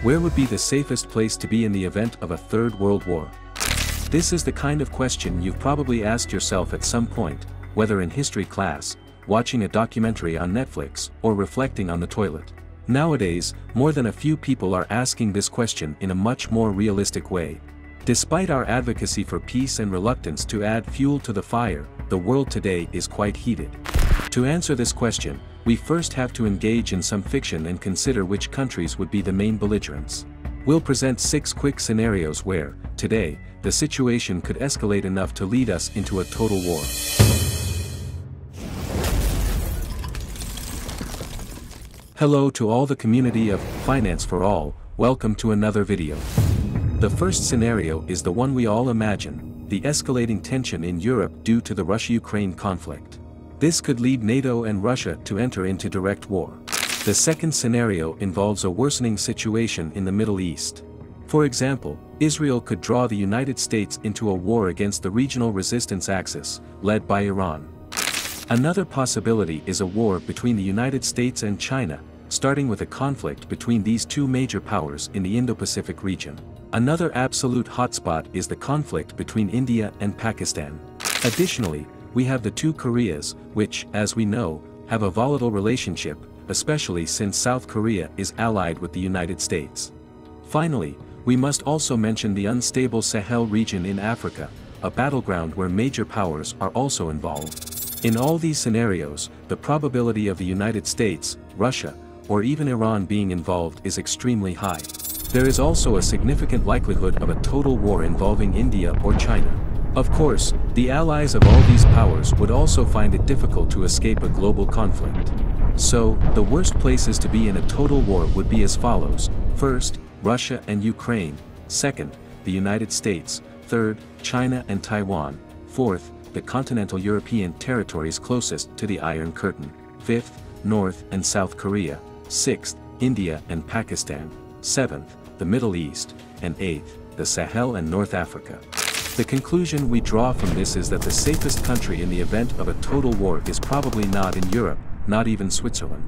Where would be the safest place to be in the event of a Third World War? This is the kind of question you've probably asked yourself at some point, whether in history class, watching a documentary on Netflix, or reflecting on the toilet. Nowadays, more than a few people are asking this question in a much more realistic way. Despite our advocacy for peace and reluctance to add fuel to the fire, the world today is quite heated. To answer this question, we first have to engage in some fiction and consider which countries would be the main belligerents. We'll present 6 quick scenarios where, today, the situation could escalate enough to lead us into a total war. Hello to all the community of Finance for All, welcome to another video. The first scenario is the one we all imagine, the escalating tension in Europe due to the Russia-Ukraine conflict. This could lead NATO and Russia to enter into direct war. The second scenario involves a worsening situation in the Middle East. For example, Israel could draw the United States into a war against the regional resistance axis, led by Iran. Another possibility is a war between the United States and China, starting with a conflict between these two major powers in the Indo-Pacific region. Another absolute hotspot is the conflict between India and Pakistan. Additionally, we have the two Koreas, which, as we know, have a volatile relationship, especially since South Korea is allied with the United States. Finally, we must also mention the unstable Sahel region in Africa, a battleground where major powers are also involved. In all these scenarios, the probability of the United States, Russia, or even Iran being involved is extremely high. There is also a significant likelihood of a total war involving India or China. Of course, the allies of all these powers would also find it difficult to escape a global conflict. So, the worst places to be in a total war would be as follows: first, Russia and Ukraine; second, the United States; third, China and Taiwan; fourth, the continental European territories closest to the Iron Curtain; fifth, North and South Korea; sixth, India and Pakistan; seventh, the Middle East; and eighth, the Sahel and North Africa. The conclusion we draw from this is that the safest country in the event of a total war is probably not in Europe, not even Switzerland.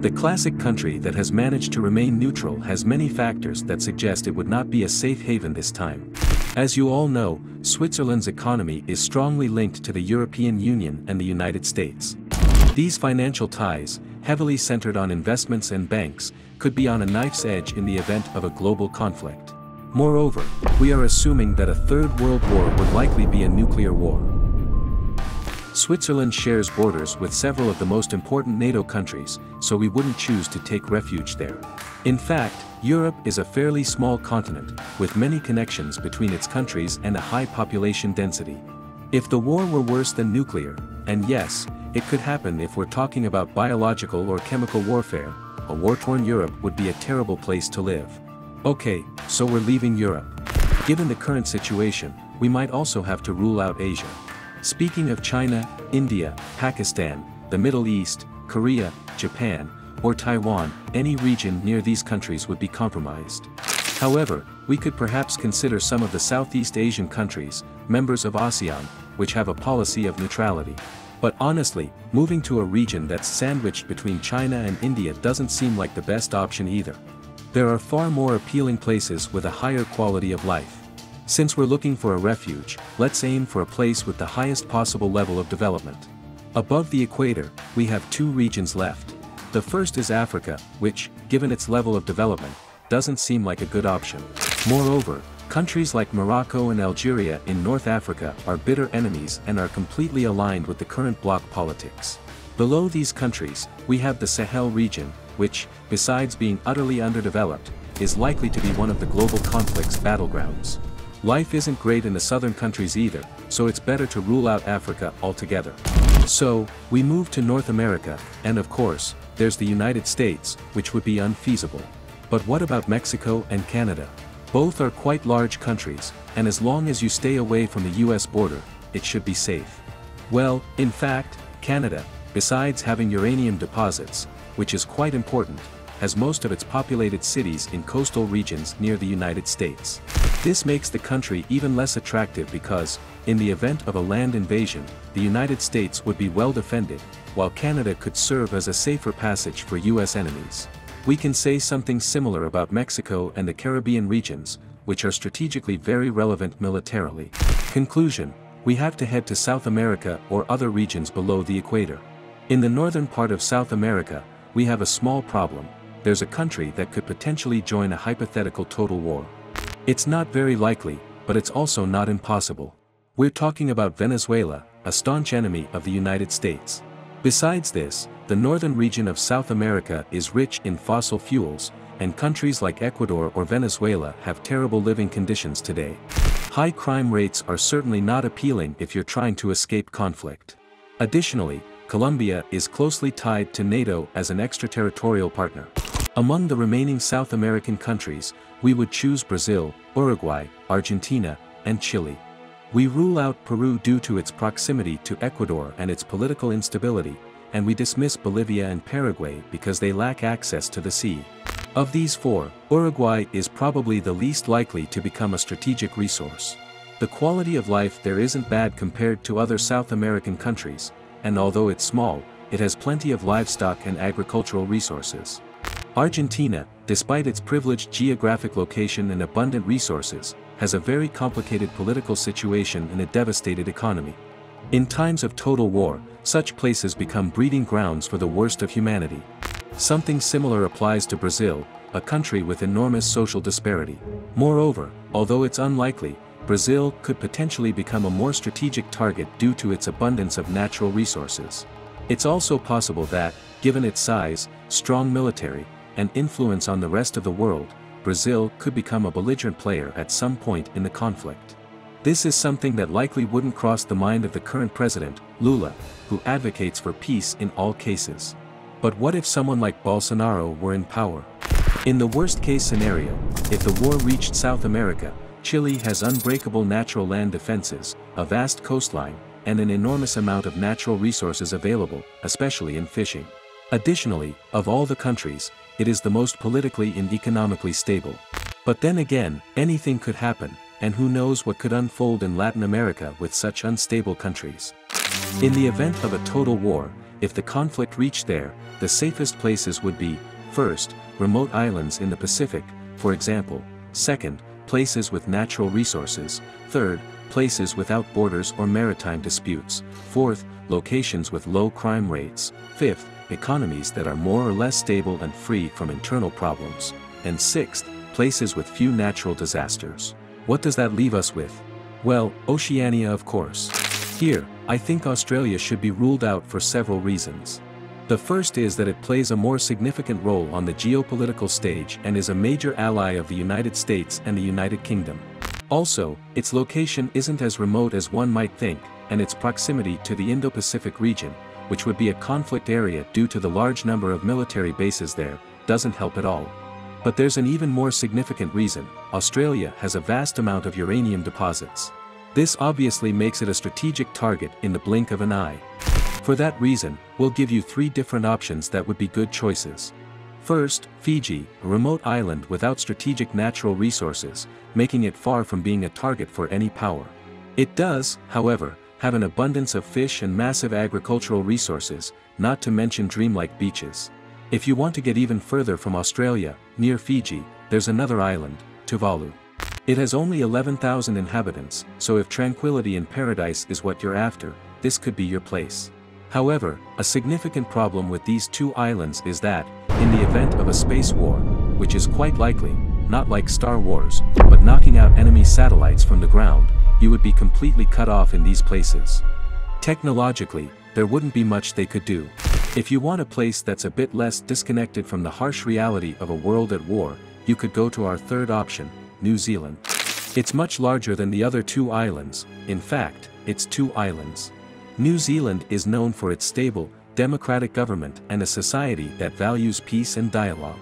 The classic country that has managed to remain neutral has many factors that suggest it would not be a safe haven this time. As you all know, Switzerland's economy is strongly linked to the European Union and the United States. These financial ties, heavily centered on investments and banks, could be on a knife's edge in the event of a global conflict. Moreover, we are assuming that a Third World War would likely be a nuclear war. Switzerland shares borders with several of the most important NATO countries, so we wouldn't choose to take refuge there. In fact, Europe is a fairly small continent, with many connections between its countries and a high population density. If the war were worse than nuclear, and yes, it could happen if we're talking about biological or chemical warfare, a war-torn Europe would be a terrible place to live. Okay, so we're leaving Europe. Given the current situation, we might also have to rule out Asia. Speaking of China, India, Pakistan, the Middle East, Korea, Japan, or Taiwan, any region near these countries would be compromised. However, we could perhaps consider some of the Southeast Asian countries, members of ASEAN, which have a policy of neutrality. But honestly, moving to a region that's sandwiched between China and India doesn't seem like the best option either. There are far more appealing places with a higher quality of life. Since we're looking for a refuge, let's aim for a place with the highest possible level of development. Above the equator, we have two regions left. The first is Africa, which, given its level of development, doesn't seem like a good option. Moreover, countries like Morocco and Algeria in North Africa are bitter enemies and are completely aligned with the current bloc politics. Below these countries, we have the Sahel region, which, besides being utterly underdeveloped, is likely to be one of the global conflict's battlegrounds. Life isn't great in the southern countries either, so it's better to rule out Africa altogether. So, we move to North America, and of course, there's the United States, which would be unfeasible. But what about Mexico and Canada? Both are quite large countries, and as long as you stay away from the US border, it should be safe. Well, in fact, Canada, besides having uranium deposits, which is quite important, has most of its populated cities in coastal regions near the United States. This makes the country even less attractive because, in the event of a land invasion, the United States would be well defended, while Canada could serve as a safer passage for US enemies. We can say something similar about Mexico and the Caribbean regions, which are strategically very relevant militarily. Conclusion: we have to head to South America or other regions below the equator. In the northern part of South America, we have a small problem. There's a country that could potentially join a hypothetical total war. It's not very likely, but it's also not impossible. We're talking about Venezuela, a staunch enemy of the United States. Besides this, the northern region of South America is rich in fossil fuels, and countries like Ecuador or Venezuela have terrible living conditions today. High crime rates are certainly not appealing if you're trying to escape conflict. Additionally, Colombia is closely tied to NATO as an extraterritorial partner. Among the remaining South American countries, we would choose Brazil, Uruguay, Argentina, and Chile. We rule out Peru due to its proximity to Ecuador and its political instability, and we dismiss Bolivia and Paraguay because they lack access to the sea. Of these four, Uruguay is probably the least likely to become a strategic resource. The quality of life there isn't bad compared to other South American countries, and although it's small, it has plenty of livestock and agricultural resources. Argentina, despite its privileged geographic location and abundant resources, has a very complicated political situation and a devastated economy. In times of total war, such places become breeding grounds for the worst of humanity. Something similar applies to Brazil, a country with enormous social disparity. Moreover, although it's unlikely, Brazil could potentially become a more strategic target due to its abundance of natural resources. It's also possible that, given its size, strong military, and influence on the rest of the world, Brazil could become a belligerent player at some point in the conflict. This is something that likely wouldn't cross the mind of the current president, Lula, who advocates for peace in all cases. But what if someone like Bolsonaro were in power? In the worst-case scenario, if the war reached South America, Chile has unbreakable natural land defenses, a vast coastline, and an enormous amount of natural resources available, especially in fishing. Additionally, of all the countries, it is the most politically and economically stable. But then again, anything could happen, and who knows what could unfold in Latin America with such unstable countries. In the event of a total war, if the conflict reached there, the safest places would be, first, remote islands in the Pacific, for example; second, places with natural resources; third, places without borders or maritime disputes; fourth, locations with low crime rates; fifth, economies that are more or less stable and free from internal problems; and sixth, places with few natural disasters. What does that leave us with? Well, Oceania, of course. Here, I think Australia should be ruled out for several reasons. The first is that it plays a more significant role on the geopolitical stage and is a major ally of the United States and the United Kingdom. Also, its location isn't as remote as one might think, and its proximity to the Indo-Pacific region, which would be a conflict area due to the large number of military bases there, doesn't help at all. But there's an even more significant reason: Australia has a vast amount of uranium deposits. This obviously makes it a strategic target in the blink of an eye. For that reason, we'll give you 3 different options that would be good choices. First, Fiji, a remote island without strategic natural resources, making it far from being a target for any power. It does, however, have an abundance of fish and massive agricultural resources, not to mention dreamlike beaches. If you want to get even further from Australia, near Fiji, there's another island, Tuvalu. It has only 11,000 inhabitants, so if tranquility and paradise is what you're after, this could be your place. However, a significant problem with these 2 islands is that, in the event of a space war, which is quite likely, not like Star Wars, but knocking out enemy satellites from the ground, you would be completely cut off in these places. Technologically, there wouldn't be much they could do. If you want a place that's a bit less disconnected from the harsh reality of a world at war, you could go to our third option, New Zealand. It's much larger than the other 2 islands; in fact, it's 2 islands. New Zealand is known for its stable, democratic government and a society that values peace and dialogue.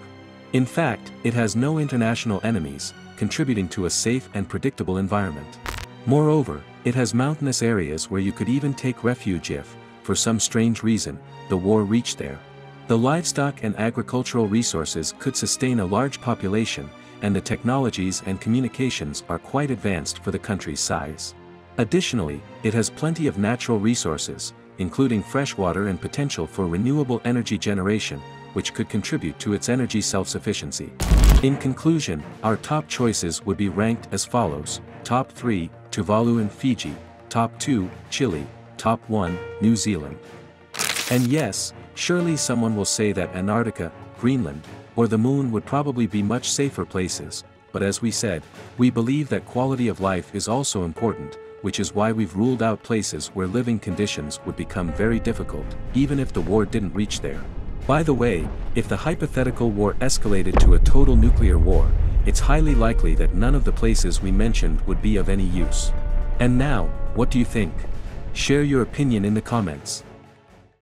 In fact, it has no international enemies, contributing to a safe and predictable environment. Moreover, it has mountainous areas where you could even take refuge if, for some strange reason, the war reached there. The livestock and agricultural resources could sustain a large population, and the technologies and communications are quite advanced for the country's size. Additionally, it has plenty of natural resources, including fresh water and potential for renewable energy generation, which could contribute to its energy self-sufficiency. In conclusion, our top choices would be ranked as follows: Top 3, Tuvalu and Fiji; Top 2, Chile; Top 1, New Zealand. And yes, surely someone will say that Antarctica, Greenland, or the moon would probably be much safer places, but as we said, we believe that quality of life is also important, which is why we've ruled out places where living conditions would become very difficult, even if the war didn't reach there. By the way, if the hypothetical war escalated to a total nuclear war, it's highly likely that none of the places we mentioned would be of any use. And now, what do you think? Share your opinion in the comments.